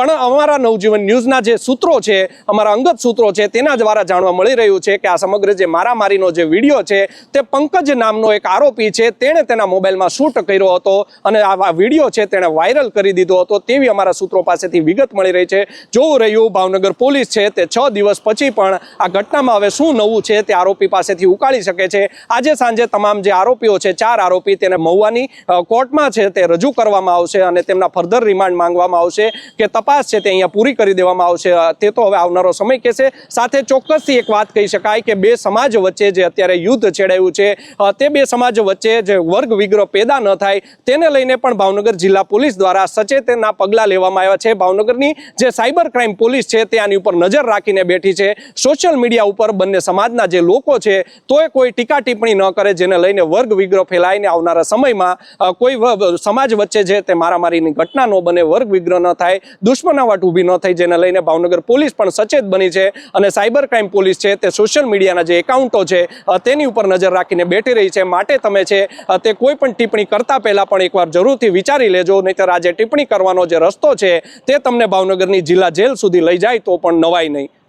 પણ અમારા નવજીવન ન્યૂઝના જે સૂત્રો છે, અમારા અંગત સૂત્રો છે, તેના દ્વારા જાણવા મળી રહ્યું છે કે આ સમગ્ર જે મારામારીનો જે વિડીયો છે તે પંકજ નામનો એક આરોપી છે, તેણે તેના મોબાઈલમાં શૂટ કર્યો હતો અને આ વિડીયો છે તેણે વાયરલ કરી દીધો હતો તેવી અમારા સૂત્રો પાસેથી વિગત મળી રહી છે। જોવું રહ્યું ભાવનગર પોલીસ છે તે 6 દિવસ પછી પણ આ ઘટનામાં હવે શું નવું છે તે આરોપી પાસેથી ઉકાળી શકે છે। આજે સાંજે તમામ જે આરોપીઓ છે, 4 આરોપી, તેને મહુવાની કોર્ટમાં છે તે રજૂ કરવામાં આવશે અને તેમના ફર્ધર રિમાન્ડ માંગવામાં આવશે કે તપાસ છે તે અહીંયા પૂરી કરી દેવામાં આવશે, તે તો હવે આવનારો સમય કહેશે। સાથે ચોક્કસથી એક વાત કહી શકાય કે બે સમાજ વચ્ચે જે અત્યારે યુદ્ધ છેડાયું છે તે બે સમાજ વચ્ચે જે વર્ગ વિગ્રહ પેદા ન થાય તેને લઈને પણ ભાવનગર જિલ્લા પોલીસ દ્વારા સચેતના પગલાં લેવામાં આવ્યા છે। ભાવનગરની જે સાયબર ક્રાઇમ પોલીસ છે તે આની ઉપર નજર રાખીને બેઠી છે। સોશિયલ મીડિયા ઉપર બંને સમાજના જે લોકો છે તોય કોઈ ટીકા ટિપ્પણી ન કરે, જેને લઈને વર્ગ વિગ્રહ ફેલાઈને આવનારા સમયમાં કોઈ સમાજ વચ્ચે છે તે મારામારીની ઘટના ન બને, વર્ગ વિગ્રહ ન થાય, દુશ્મનાવટ ઊભી ન થાય, જેને લઈને ભાવનગર પોલીસ પણ સચેત બની છે અને સાયબર ક્રાઇમ પોલીસ છે તે સોશિયલ મીડિયાના જે એકાઉન્ટો છે તેની ઉપર નજર રાખીને બેઠી રહી છે। માટે તમે છે તે કોઈ પણ ટિપ્પણી કરતા પહેલા પણ એકવાર જરૂરથી વિચારી લેજો, નહીંતર આજે ટિપ્પણી કરવાનો જે રસ્તો છે તે તમને ભાવનગરની જિલ્લા જેલ સુધી લઈ જાય તો પણ નવાય નહીં।